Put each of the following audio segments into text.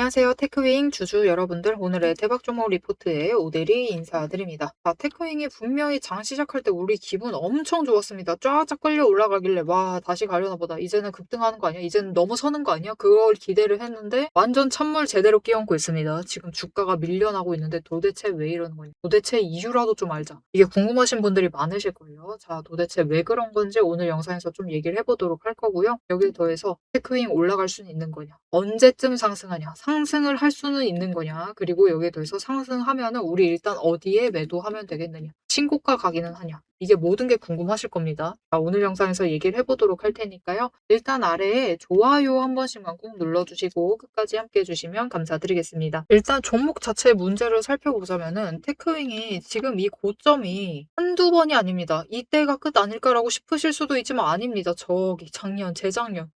안녕하세요. 테크윙 주주 여러분들. 오늘의 대박 종목 리포트에 오대리 인사드립니다. 자, 테크윙이 분명히 장 시작할 때 우리 기분 엄청 좋았습니다. 쫙쫙 끌려 올라가길래 와 다시 가려나 보다. 이제는 급등하는 거 아니야? 이제는 넘어서는 거 아니야? 그걸 기대를 했는데 완전 찬물 제대로 끼얹고 있습니다. 지금 주가가 밀려나고 있는데 도대체 왜 이러는 거냐? 도대체 이유라도 좀 알자. 이게 궁금하신 분들이 많으실 거예요. 자, 도대체 왜 그런 건지 오늘 영상에서 좀 얘기를 해보도록 할 거고요. 여기에 더해서 테크윙 올라갈 수는 있는 거냐? 언제쯤 상승하냐? 상승을 할 수는 있는 거냐? 그리고 여기에 더해서 상승하면은 우리 일단 어디에 매도하면 되겠느냐? 신고가 가기는 하냐? 이게 모든 게 궁금하실 겁니다. 자, 오늘 영상에서 얘기를 해보도록 할 테니까요. 일단 아래에 좋아요 한 번씩만 꼭 눌러주시고 끝까지 함께 해주시면 감사드리겠습니다. 일단 종목 자체의 문제를 살펴보자면은 테크윙이 지금 이 고점이 한두 번이 아닙니다. 이때가 끝 아닐까라고 싶으실 수도 있지만 아닙니다. 저기 작년,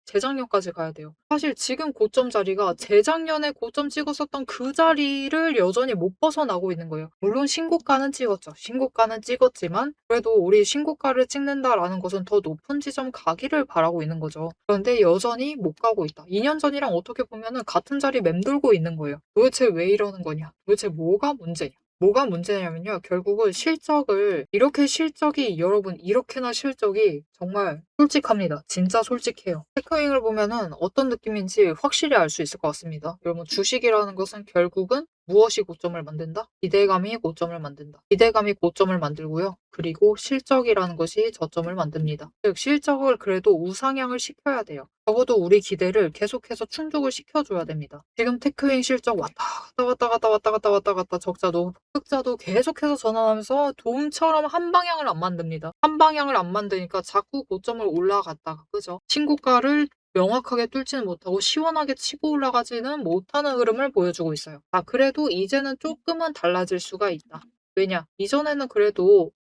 재작년까지 가야 돼요. 사실 지금 고점 자리가 재작년에 고점 찍었었던 그 자리를 여전히 못 벗어나고 있는 거예요. 물론 신고가는 찍었죠. 신고가는 찍었지만 그래도 우리 신고가를 찍는다라는 것은 더 높은 지점 가기를 바라고 있는 거죠. 그런데 여전히 못 가고 있다. 2년 전이랑 어떻게 보면은 같은 자리 맴돌고 있는 거예요. 도대체 왜 이러는 거냐? 도대체 뭐가 문제냐? 뭐가 문제냐면요. 결국은 실적이 여러분 이렇게나 실적이 정말 솔직합니다. 진짜 솔직해요. 테크윙을 보면은 어떤 느낌인지 확실히 알 수 있을 것 같습니다. 여러분 주식이라는 것은 결국은 무엇이 고점을 만든다? 기대감이 고점을 만든다. 기대감이 고점을 만들고요. 그리고 실적이라는 것이 저점을 만듭니다. 즉 실적을 그래도 우상향을 시켜야 돼요. 적어도 우리 기대를 계속해서 충족을 시켜줘야 됩니다. 지금 테크윙 실적 왔다 갔다 적자도 흑자도 계속해서 전환하면서 돔처럼 한 방향을 안 만듭니다. 한 방향을 안 만드니까 자꾸 고점을 올라갔다가 그죠? 신고가를 명확하게 뚫지는 못하고 시원하게 치고 올라가지는 못하는 흐름을 보여주고 있어요. 그래도 이제는 조금은 달라질 수가 있다. 왜냐?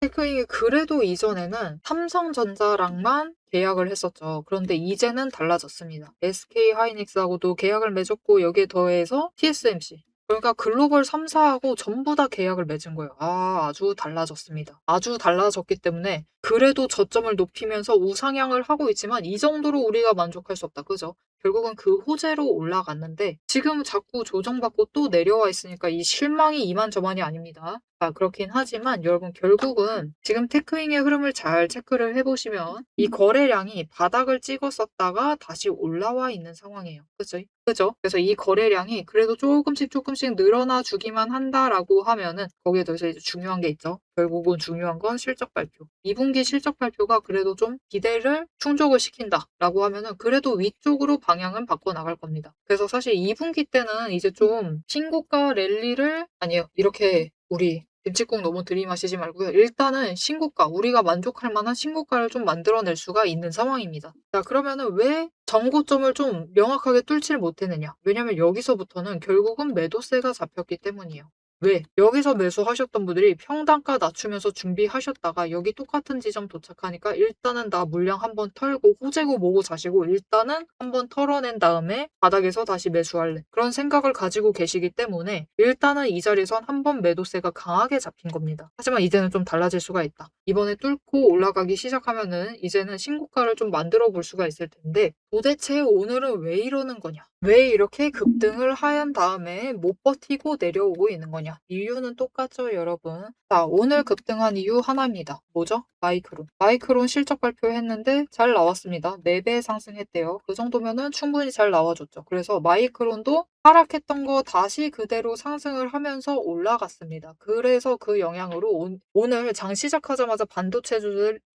테크윙이 그래도 이전에는 삼성전자랑만 계약을 했었죠. 그런데 이제는 달라졌습니다. SK하이닉스하고도 계약을 맺었고 여기에 더해서 TSMC. 그러니까 글로벌 3사하고 전부 다 계약을 맺은 거예요. 아주 달라졌습니다. 아주 달라졌기 때문에 그래도 저점을 높이면서 우상향을 하고 있지만 이 정도로 우리가 만족할 수 없다. 그죠? 결국은 그 호재로 올라갔는데 지금 자꾸 조정받고 또 내려와 있으니까 이 실망이 이만저만이 아닙니다. 그렇긴 하지만 여러분 결국은 지금 테크윙의 흐름을 잘 체크를 해보시면 이 거래량이 바닥을 찍었었다가 다시 올라와 있는 상황이에요. 그죠? 그죠? 그래서 이 거래량이 그래도 조금씩 늘어나 주기만 한다라고 하면은 거기에 더해서 이제 중요한 게 있죠. 결국은 중요한 건 실적 발표. 2분기 실적 발표가 그래도 좀 기대를 충족을 시킨다라고 하면은 그래도 위쪽으로 방향은 바꿔 나갈 겁니다. 그래서 사실 2분기 때는 이제 좀 신고가 랠리를 아니요. 이렇게 우리 김치국 너무 들이마시지 말고요. 일단은 신고가, 우리가 만족할 만한 신고가를 좀 만들어낼 수가 있는 상황입니다. 자, 그러면은 왜 전고점을 좀 명확하게 뚫지를 못했느냐? 왜냐면 여기서부터는 결국은 매도세가 잡혔기 때문이에요. 왜? 여기서 매수하셨던 분들이 평단가 낮추면서 준비하셨다가 여기 똑같은 지점 도착하니까 일단은 나 물량 한번 털고 호재고 뭐고 자시고 일단은 한번 털어낸 다음에 바닥에서 다시 매수할래. 그런 생각을 가지고 계시기 때문에 일단은 이 자리에선 한번 매도세가 강하게 잡힌 겁니다. 하지만 이제는 좀 달라질 수가 있다. 이번에 뚫고 올라가기 시작하면은 이제는 신고가를 좀 만들어 볼 수가 있을 텐데 도대체 오늘은 왜 이러는 거냐? 왜 이렇게 급등을 한 다음에 못 버티고 내려오고 있는 거냐? 이유는 똑같죠, 여러분. 자, 오늘 급등한 이유 하나입니다. 뭐죠? 마이크론. 마이크론 실적 발표했는데 잘 나왔습니다. 4배 상승했대요. 그 정도면은 충분히 잘 나와줬죠. 그래서 마이크론도 하락했던 거 다시 그대로 상승을 하면서 올라갔습니다. 그래서 그 영향으로 오늘 장 시작하자마자 반도체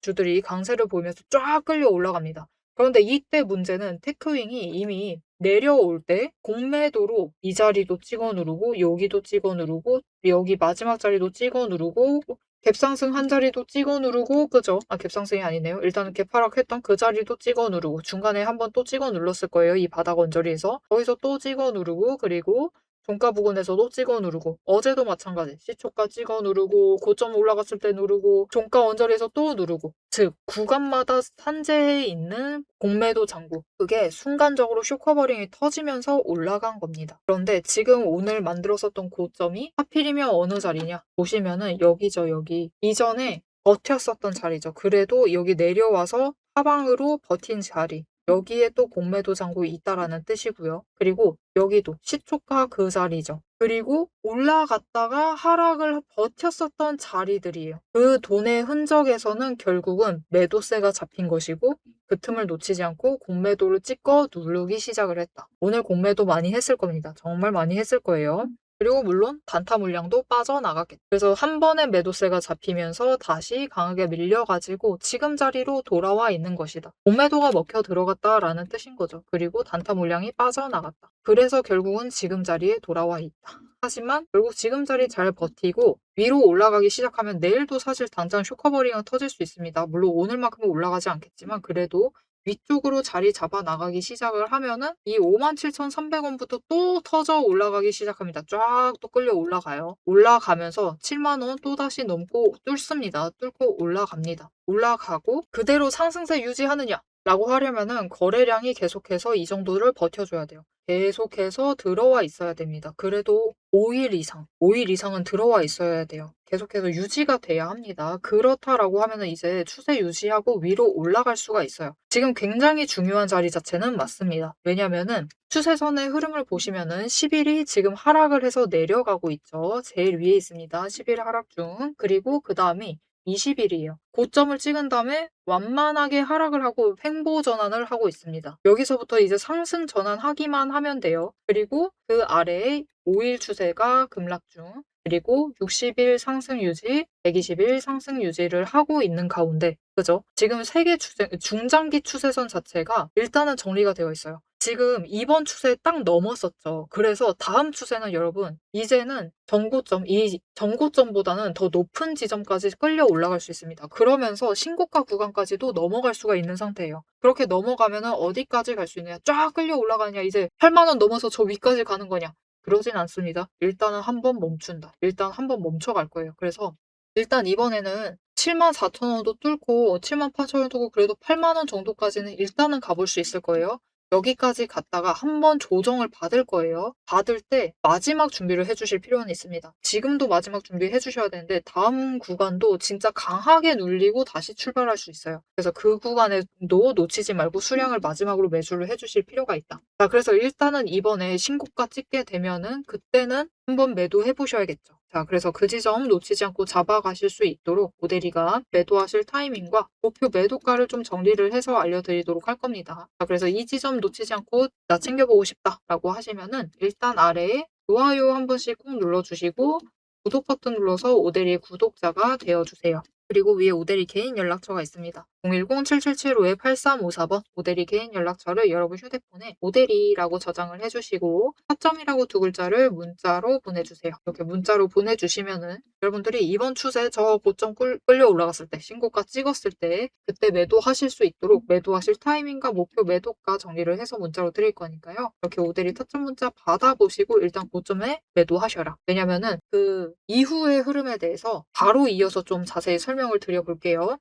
주들이 강세를 보이면서 쫙 끌려 올라갑니다. 그런데 이때 문제는 테크윙이 이미 내려올 때 공매도로 이 자리도 찍어 누르고 여기도 찍어 누르고 여기 마지막 자리도 찍어 누르고 갭상승 한 자리도 찍어 누르고 그죠? 갭상승이 아니네요. 일단은 갭하락했던 그 자리도 찍어 누르고 중간에 한번 또 찍어 눌렀을 거예요. 이 바닥 언저리에서 거기서 또 찍어 누르고 그리고 종가 부근에서도 찍어 누르고 어제도 마찬가지 시초가 찍어 누르고 고점 올라갔을 때 누르고 종가 언저리에서 또 누르고 즉 구간마다 산재해 있는 공매도 장고 그게 순간적으로 쇼커버링이 터지면서 올라간 겁니다. 그런데 지금 오늘 만들었었던 고점이 하필이면 어느 자리냐 보시면은 여기죠. 여기 이전에 버텼었던 자리죠. 그래도 여기 내려와서 하방으로 버틴 자리 여기에 또 공매도 잔고 있다라는 뜻이고요. 그리고 여기도 시초가 그 자리죠. 그리고 올라갔다가 하락을 버텼었던 자리들이에요. 그 돈의 흔적에서는 결국은 매도세가 잡힌 것이고 그 틈을 놓치지 않고 공매도를 찍고 누르기 시작을 했다. 오늘 공매도 많이 했을 겁니다. 정말 많이 했을 거예요. 그리고 물론 단타 물량도 빠져나갔겠죠. 그래서 한 번의 매도세가 잡히면서 다시 강하게 밀려가지고 지금 자리로 돌아와 있는 것이다. 공매도가 먹혀 들어갔다라는 뜻인 거죠. 그리고 단타 물량이 빠져나갔다. 그래서 결국은 지금 자리에 돌아와 있다. 하지만 결국 지금 자리 잘 버티고 위로 올라가기 시작하면 내일도 사실 당장 쇼커버링은 터질 수 있습니다. 물론 오늘만큼은 올라가지 않겠지만 그래도 위쪽으로 자리 잡아 나가기 시작을 하면은 이 57,300원부터 또 터져 올라가기 시작합니다. 쫙 또 끌려 올라가요. 올라가면서 7만원 또다시 넘고 뚫습니다. 뚫고 올라갑니다. 올라가고 그대로 상승세 유지하느냐? 라고 하려면은 거래량이 계속해서 이 정도를 버텨줘야 돼요. 계속해서 들어와 있어야 됩니다. 그래도 5일 이상, 5일 이상은 들어와 있어야 돼요. 계속해서 유지가 돼야 합니다. 그렇다라고 하면은 이제 추세 유지하고 위로 올라갈 수가 있어요. 지금 굉장히 중요한 자리 자체는 맞습니다. 왜냐면은 추세선의 흐름을 보시면은 10일이 지금 하락을 해서 내려가고 있죠. 제일 위에 있습니다. 10일 하락 중. 그리고 그 다음이 20일이에요. 고점을 찍은 다음에 완만하게 하락을 하고 횡보 전환을 하고 있습니다. 여기서부터 이제 상승 전환하기만 하면 돼요. 그리고 그 아래에 5일 추세가 급락 중, 그리고 60일 상승 유지, 120일 상승 유지를 하고 있는 가운데, 그죠? 지금 세계 추세, 중장기 추세선 자체가 일단은 정리가 되어 있어요. 지금 이번 추세 딱 넘었었죠. 그래서 다음 추세는 여러분, 이제는 전고점, 이 전고점보다는 더 높은 지점까지 끌려 올라갈 수 있습니다. 그러면서 신고가 구간까지도 넘어갈 수가 있는 상태예요. 그렇게 넘어가면은 어디까지 갈 수 있느냐? 쫙 끌려 올라가냐? 이제 8만 원 넘어서 저 위까지 가는 거냐? 그러진 않습니다. 일단은 한번 멈춘다. 일단 한번 멈춰갈 거예요. 그래서 일단 이번에는 74,000원도 뚫고 78,000원 두고 그래도 8만 원 정도까지는 일단은 가볼 수 있을 거예요. 여기까지 갔다가 한번 조정을 받을 거예요. 받을 때 마지막 준비를 해주실 필요는 있습니다. 지금도 마지막 준비해 주셔야 되는데 다음 구간도 진짜 강하게 눌리고 다시 출발할 수 있어요. 그래서 그 구간에도 놓치지 말고 수량을 마지막으로 매수를 해주실 필요가 있다. 자, 그래서 일단은 이번에 신고가 찍게 되면은 그때는 한번 매도해 보셔야겠죠. 자, 그래서 그 지점 놓치지 않고 잡아가실 수 있도록 모델이가 매도하실 타이밍과 목표 매도가를 좀 정리를 해서 알려드리도록 할 겁니다. 자, 그래서 이 지점 놓치지 않고 나 챙겨보고 싶다라고 하시면은 일단 아래에 좋아요 한 번씩 꾹 눌러주시고 구독 버튼 눌러서 오대리의 구독자가 되어주세요. 그리고 위에 오대리 개인 연락처가 있습니다. 010-7775-8354번 오대리 개인 연락처를 여러분 휴대폰에 오대리라고 저장을 해주시고 4점이라고 두 글자를 문자로 보내주세요. 이렇게 문자로 보내주시면은 여러분들이 이번 추세 저 고점 끌려 올라갔을 때 신고가 찍었을 때 그때 매도하실 수 있도록 매도하실 타이밍과 목표 매도가 정리를 해서 문자로 드릴 거니까요. 이렇게 오대리 타점 문자 받아보시고 일단 고점에 매도하셔라. 왜냐면은 그 이후의 흐름에 대해서 바로 이어서 좀 자세히 설명을 드려볼게요.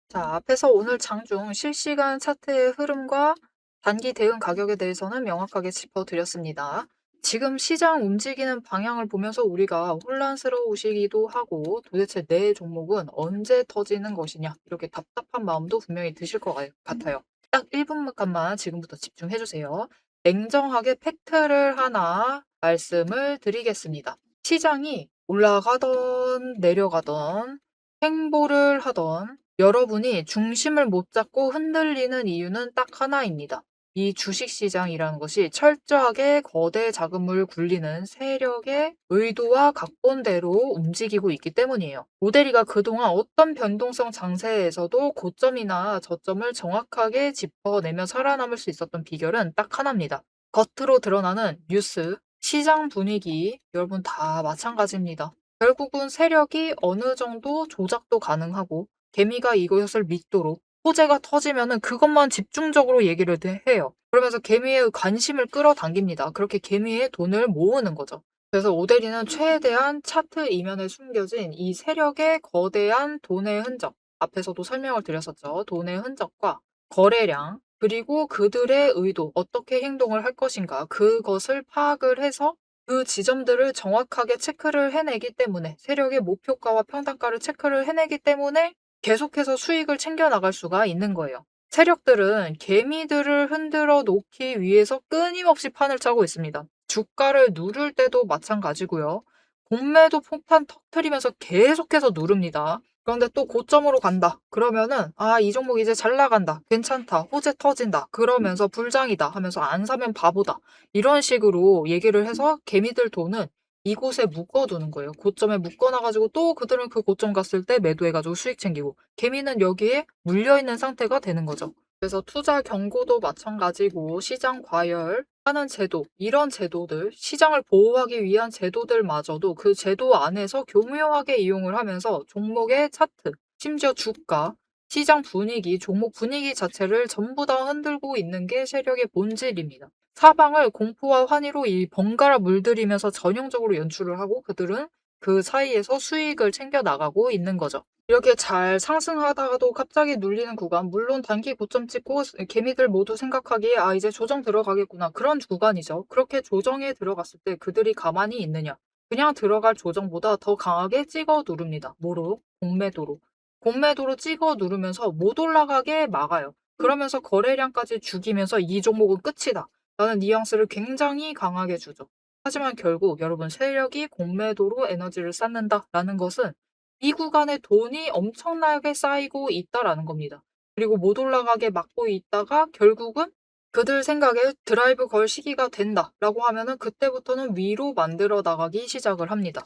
자, 앞에서 오늘 장중 실시간 차트의 흐름과 단기 대응 가격에 대해서는 명확하게 짚어드렸습니다. 지금 시장 움직이는 방향을 보면서 우리가 혼란스러우시기도 하고 도대체 내 종목은 언제 터지는 것이냐 이렇게 답답한 마음도 분명히 드실 것 같아요. 딱 1분간만 지금부터 집중해주세요. 냉정하게 팩트를 하나 말씀을 드리겠습니다. 시장이 올라가던 내려가던 횡보를 하던 여러분이 중심을 못 잡고 흔들리는 이유는 딱 하나입니다. 이 주식시장이라는 것이 철저하게 거대 자금을 굴리는 세력의 의도와 각본대로 움직이고 있기 때문이에요. 모델이가 그동안 어떤 변동성 장세에서도 고점이나 저점을 정확하게 짚어내며 살아남을 수 있었던 비결은 딱 하나입니다. 겉으로 드러나는 뉴스, 시장 분위기, 여러분 다 마찬가지입니다. 결국은 세력이 어느 정도 조작도 가능하고 개미가 이것을 믿도록 호재가 터지면은 그것만 집중적으로 얘기를 해요. 그러면서 개미의 관심을 끌어당깁니다. 그렇게 개미의 돈을 모으는 거죠. 그래서 오데리는 최대한 차트 이면에 숨겨진 이 세력의 거대한 돈의 흔적, 앞에서도 설명을 드렸었죠. 돈의 흔적과 거래량, 그리고 그들의 의도, 어떻게 행동을 할 것인가, 그것을 파악을 해서 그 지점들을 정확하게 체크를 해내기 때문에 세력의 목표가와 평단가를 체크를 해내기 때문에 계속해서 수익을 챙겨 나갈 수가 있는 거예요. 세력들은 개미들을 흔들어 놓기 위해서 끊임없이 판을 짜고 있습니다. 주가를 누를 때도 마찬가지고요. 공매도 폭탄 터트리면서 계속해서 누릅니다. 그런데 또 고점으로 간다. 그러면은 이 종목 이제 잘 나간다. 괜찮다. 호재 터진다. 그러면서 불장이다 하면서 안 사면 바보다. 이런 식으로 얘기를 해서 개미들 돈은 이곳에 묶어두는 거예요. 고점에 묶어놔가지고 또 그들은 그 고점 갔을 때 매도해가지고 수익 챙기고 개미는 여기에 물려있는 상태가 되는 거죠. 그래서 투자 경고도 마찬가지고 시장 과열하는 제도, 이런 제도들, 시장을 보호하기 위한 제도들마저도 그 제도 안에서 교묘하게 이용을 하면서 종목의 차트, 심지어 주가, 시장 분위기, 종목 분위기 자체를 전부 다 흔들고 있는 게 세력의 본질입니다. 사방을 공포와 환희로 이 번갈아 물들이면서 전형적으로 연출을 하고 그들은 그 사이에서 수익을 챙겨 나가고 있는 거죠. 이렇게 잘 상승하다가도 갑자기 눌리는 구간, 물론 단기 고점 찍고 개미들 모두 생각하기에 이제 조정 들어가겠구나. 그런 구간이죠. 그렇게 조정에 들어갔을 때 그들이 가만히 있느냐. 그냥 들어갈 조정보다 더 강하게 찍어 누릅니다. 뭐로? 공매도로. 공매도로 찍어 누르면서 못 올라가게 막아요. 그러면서 거래량까지 죽이면서 이 종목은 끝이다. 라는 뉘앙스를 굉장히 강하게 주죠. 하지만 결국 여러분 세력이 공매도로 에너지를 쌓는다라는 것은 이 구간에 돈이 엄청나게 쌓이고 있다라는 겁니다. 그리고 못 올라가게 막고 있다가 결국은 그들 생각에 드라이브 걸 시기가 된다라고 하면은 그때부터는 위로 만들어 나가기 시작을 합니다.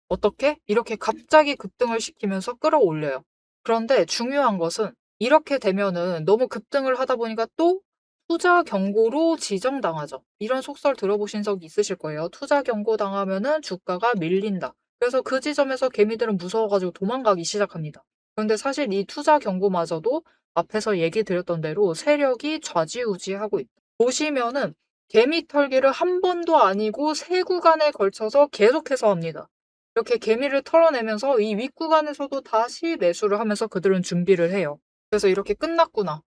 어떻게? 이렇게 갑자기 급등을 시키면서 끌어올려요. 그런데 중요한 것은 이렇게 되면은 너무 급등을 하다 보니까 또 투자 경고로 지정당하죠. 이런 속설 들어보신 적 있으실 거예요. 투자 경고 당하면은 주가가 밀린다. 그래서 그 지점에서 개미들은 무서워가지고 도망가기 시작합니다. 그런데 사실 이 투자 경고마저도 앞에서 얘기 드렸던 대로 세력이 좌지우지하고 있다. 보시면은 개미 털기를 한 번도 아니고 세 구간에 걸쳐서 계속해서 합니다. 이렇게 개미를 털어내면서 이 윗구간에서도 다시 매수를 하면서 그들은 준비를 해요. 그래서 이렇게 끝났구나.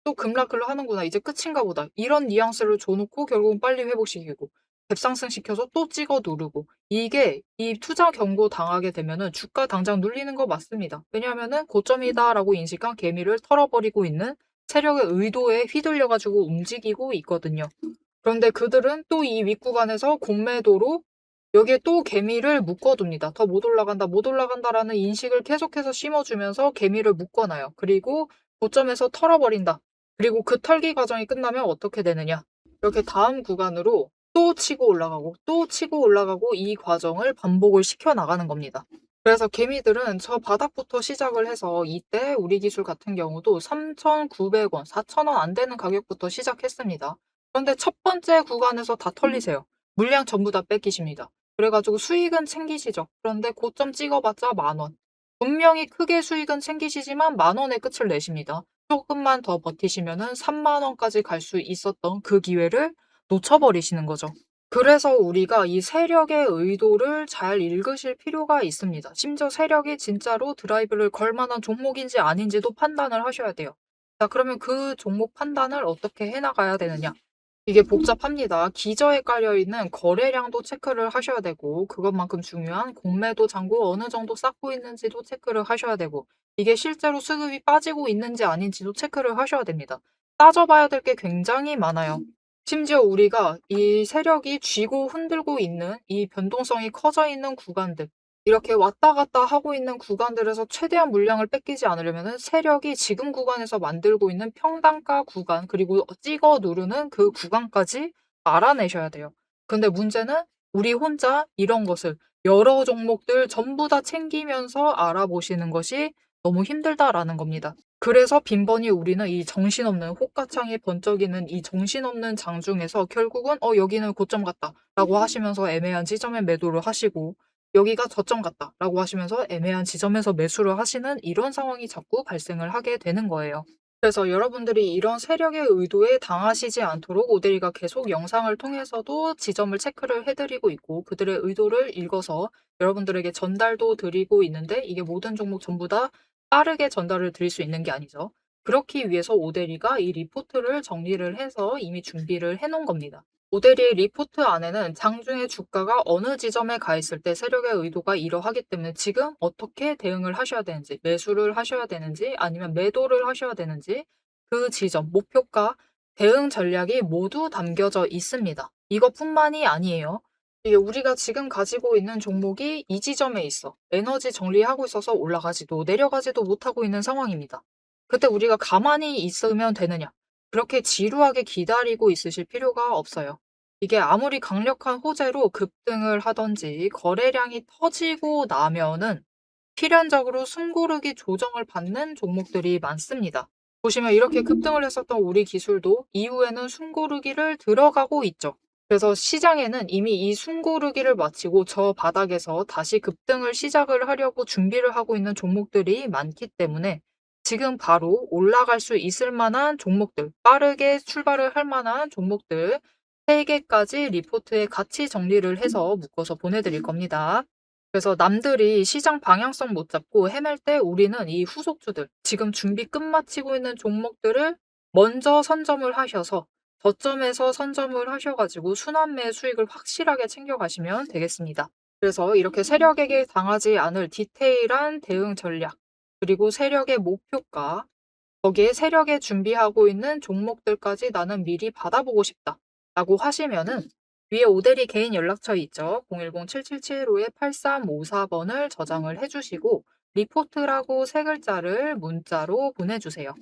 또 급락을 하는구나. 이제 끝인가 보다. 이런 뉘앙스를 줘놓고 결국은 빨리 회복시키고 갭상승 시켜서 또 찍어 누르고 이게 이 투자 경고 당하게 되면은 주가 당장 눌리는 거 맞습니다. 왜냐하면은 고점이다라고 인식한 개미를 털어버리고 있는 세력의 의도에 휘둘려가지고 움직이고 있거든요. 그런데 그들은 또 이 윗구간에서 공매도로 여기에 또 개미를 묶어둡니다. 더 못 올라간다, 못 올라간다라는 인식을 계속해서 심어주면서 개미를 묶어놔요. 그리고 고점에서 털어버린다. 그리고 그 털기 과정이 끝나면 어떻게 되느냐. 이렇게 다음 구간으로 또 치고 올라가고 또 치고 올라가고 이 과정을 반복을 시켜나가는 겁니다. 그래서 개미들은 저 바닥부터 시작을 해서 이때 우리 기술 같은 경우도 3,900원, 4,000원 안 되는 가격부터 시작했습니다. 그런데 첫 번째 구간에서 다 털리세요. 물량 전부 다 뺏기십니다. 그래가지고 수익은 챙기시죠. 그런데 고점 찍어봤자 10,000원. 분명히 크게 수익은 챙기시지만 10,000원의 끝을 내십니다. 조금만 더 버티시면은 30,000원까지 갈 수 있었던 그 기회를 놓쳐버리시는 거죠. 그래서 우리가 이 세력의 의도를 잘 읽으실 필요가 있습니다. 심지어 세력이 진짜로 드라이브를 걸 만한 종목인지 아닌지도 판단을 하셔야 돼요. 자, 그러면 그 종목 판단을 어떻게 해나가야 되느냐? 이게 복잡합니다. 기저에 깔려있는 거래량도 체크를 하셔야 되고 그것만큼 중요한 공매도 잔고 어느 정도 쌓고 있는지도 체크를 하셔야 되고 이게 실제로 수급이 빠지고 있는지 아닌지도 체크를 하셔야 됩니다. 따져봐야 될 게 굉장히 많아요. 심지어 우리가 이 세력이 쥐고 흔들고 있는 이 변동성이 커져 있는 구간들 이렇게 왔다 갔다 하고 있는 구간들에서 최대한 물량을 뺏기지 않으려면 세력이 지금 구간에서 만들고 있는 평단가 구간 그리고 찍어 누르는 그 구간까지 알아내셔야 돼요. 근데 문제는 우리 혼자 이런 것을 여러 종목들 전부 다 챙기면서 알아보시는 것이 너무 힘들다라는 겁니다. 그래서 빈번히 우리는 이 정신없는 호가창에 번쩍이는 이 정신없는 장중에서 결국은 여기는 고점 같다 라고 하시면서 애매한 지점에 매도를 하시고 여기가 저점 같다 라고 하시면서 애매한 지점에서 매수를 하시는 이런 상황이 자꾸 발생을 하게 되는 거예요. 그래서 여러분들이 이런 세력의 의도에 당하시지 않도록 오데리가 계속 영상을 통해서도 지점을 체크를 해드리고 있고 그들의 의도를 읽어서 여러분들에게 전달도 드리고 있는데 이게 모든 종목 전부 다 빠르게 전달을 드릴 수 있는 게 아니죠. 그렇기 위해서 오데리가 이 리포트를 정리를 해서 이미 준비를 해놓은 겁니다. 오데리의 리포트 안에는 장중에 주가가 어느 지점에 가 있을 때 세력의 의도가 이러하기 때문에 지금 어떻게 대응을 하셔야 되는지, 매수를 하셔야 되는지, 아니면 매도를 하셔야 되는지, 그 지점, 목표가, 대응 전략이 모두 담겨져 있습니다. 이것뿐만이 아니에요. 이게 우리가 지금 가지고 있는 종목이 이 지점에 있어. 에너지 정리하고 있어서 올라가지도 내려가지도 못하고 있는 상황입니다. 그때 우리가 가만히 있으면 되느냐? 그렇게 지루하게 기다리고 있으실 필요가 없어요. 이게 아무리 강력한 호재로 급등을 하든지 거래량이 터지고 나면은 필연적으로 숨고르기 조정을 받는 종목들이 많습니다. 보시면 이렇게 급등을 했었던 우리 기술도 이후에는 숨고르기를 들어가고 있죠. 그래서 시장에는 이미 이 숨고르기를 마치고 저 바닥에서 다시 급등을 시작을 하려고 준비를 하고 있는 종목들이 많기 때문에 지금 바로 올라갈 수 있을 만한 종목들, 빠르게 출발을 할 만한 종목들 3개까지 리포트에 같이 정리를 해서 묶어서 보내드릴 겁니다. 그래서 남들이 시장 방향성 못 잡고 헤맬 때 우리는 이 후속주들, 지금 준비 끝마치고 있는 종목들을 먼저 선점을 하셔서 저점에서 선점을 하셔가지고 순환매 수익을 확실하게 챙겨가시면 되겠습니다. 그래서 이렇게 세력에게 당하지 않을 디테일한 대응 전략, 그리고 세력의 목표가, 거기에 세력에 준비하고 있는 종목들까지 나는 미리 받아보고 싶다 라고 하시면은 위에 오대리 개인 연락처 있죠. 010-7775-8354번을 저장을 해주시고 리포트라고 3글자를 문자로 보내주세요.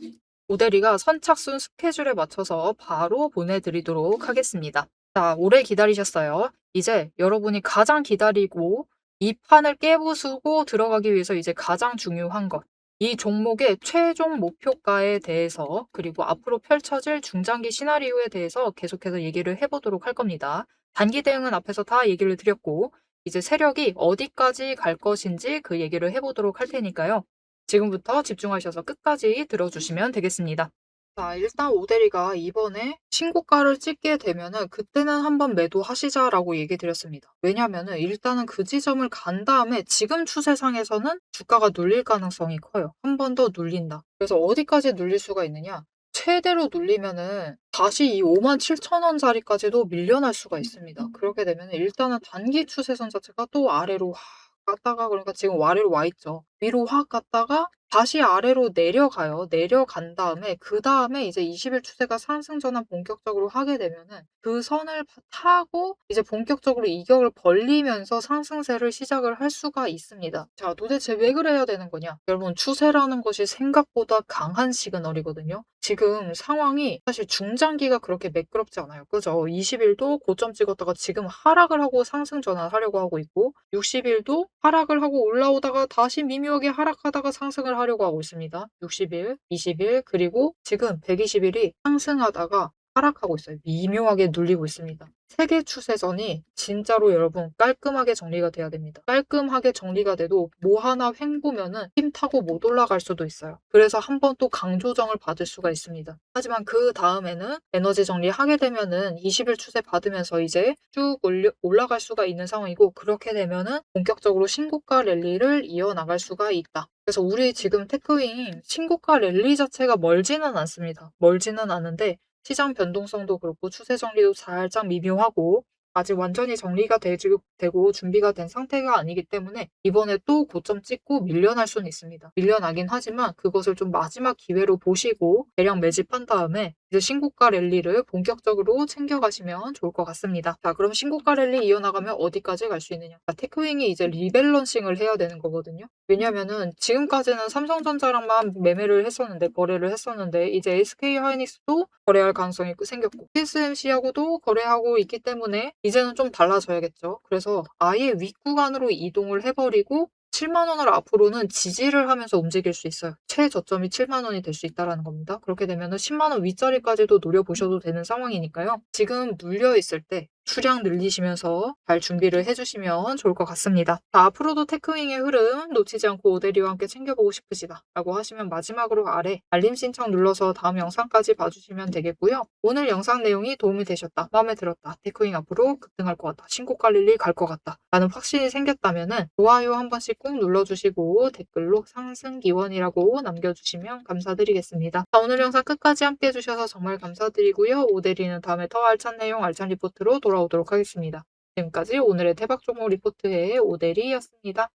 오대리가 선착순 스케줄에 맞춰서 바로 보내드리도록 하겠습니다. 자, 오래 기다리셨어요. 이제 여러분이 가장 기다리고 이 판을 깨부수고 들어가기 위해서 이제 가장 중요한 것. 이 종목의 최종 목표가에 대해서 그리고 앞으로 펼쳐질 중장기 시나리오에 대해서 계속해서 얘기를 해보도록 할 겁니다. 단기 대응은 앞에서 다 얘기를 드렸고 이제 세력이 어디까지 갈 것인지 그 얘기를 해보도록 할 테니까요. 지금부터 집중하셔서 끝까지 들어주시면 되겠습니다. 자, 일단 오대리가 이번에 신고가를 찍게 되면은 그때는 한번 매도하시자라고 얘기 드렸습니다. 왜냐면은 일단은 그 지점을 간 다음에 지금 추세상에서는 주가가 눌릴 가능성이 커요. 한 번 더 눌린다. 그래서 어디까지 눌릴 수가 있느냐? 최대로 눌리면은 다시 이 57,000원짜리까지도 밀려날 수가 있습니다. 그렇게 되면 일단은 단기 추세선 자체가 또 아래로 확 갔다가 그러니까 지금 아래로 와 있죠. 위로 확 갔다가 다시 아래로 내려가요. 내려간 다음에 그다음에 이제 20일 추세가 상승 전환 본격적으로 하게 되면은 그 선을 타고 이제 본격적으로 이격을 벌리면서 상승세를 시작을 할 수가 있습니다. 자, 도대체 왜 그래야 되는 거냐? 여러분, 추세라는 것이 생각보다 강한 시그널이거든요. 지금 상황이 사실 중장기가 그렇게 매끄럽지 않아요. 그죠? 20일도 고점 찍었다가 지금 하락을 하고 상승 전환하려고 하고 있고 60일도 하락을 하고 올라오다가 다시 미묘하게 하락하다가 상승을 하려고 하고 있습니다. 60일, 20일, 그리고 지금 120일이 상승하다가 하락하고 있어요. 미묘하게 눌리고 있습니다. 세계 추세선이 진짜로 여러분 깔끔하게 정리가 돼야 됩니다. 깔끔하게 정리가 돼도 뭐 하나 횡보면은 힘 타고 못 올라갈 수도 있어요. 그래서 한 번 또 강조정을 받을 수가 있습니다. 하지만 그 다음에는 에너지 정리하게 되면은 20일 추세 받으면서 이제 쭉 올라갈 수가 있는 상황이고 그렇게 되면은 본격적으로 신고가 랠리를 이어나갈 수가 있다. 그래서 우리 지금 테크윙 신고가 랠리 자체가 멀지는 않습니다. 멀지는 않은데 시장 변동성도 그렇고 추세 정리도 살짝 미묘하고 아직 완전히 정리가 되고 준비가 된 상태가 아니기 때문에 이번에 또 고점 찍고 밀려날 수는 있습니다. 밀려나긴 하지만 그것을 좀 마지막 기회로 보시고 대량 매집한 다음에 이제 신고가 랠리를 본격적으로 챙겨가시면 좋을 것 같습니다. 자, 그럼 신고가 랠리 이어나가면 어디까지 갈 수 있느냐? 자, 테크윙이 이제 리밸런싱을 해야 되는 거거든요. 왜냐면은 지금까지는 삼성전자랑만 매매를 했었는데 거래를 했었는데 이제 SK하이닉스도 거래할 가능성이 생겼고 TSMC하고도 거래하고 있기 때문에 이제는 좀 달라져야겠죠. 그래서 아예 윗구간으로 이동을 해버리고 7만 원을 앞으로는 지지를 하면서 움직일 수 있어요. 최저점이 7만 원이 될 수 있다는 겁니다. 그렇게 되면 10만 원 윗자리까지도 노려보셔도 되는 상황이니까요. 지금 눌려 있을 때 수량 늘리시면서 잘 준비를 해주시면 좋을 것 같습니다. 자, 앞으로도 테크윙의 흐름 놓치지 않고 오대리와 함께 챙겨보고 싶으시다 라고 하시면 마지막으로 아래 알림 신청 눌러서 다음 영상까지 봐주시면 되겠고요. 오늘 영상 내용이 도움이 되셨다, 마음에 들었다, 테크윙 앞으로 급등할 것 같다, 신고가 랠리 갈 것 같다 라는 확신이 생겼다면 좋아요 한 번씩 꼭 눌러주시고 댓글로 상승 기원이라고 남겨주시면 감사드리겠습니다. 자, 오늘 영상 끝까지 함께 해주셔서 정말 감사드리고요. 오대리는 다음에 더 알찬 내용 알찬 리포트로 돌아오도록 하겠습니다. 지금까지 오늘의 대박 종목 리포트의 오대리였습니다.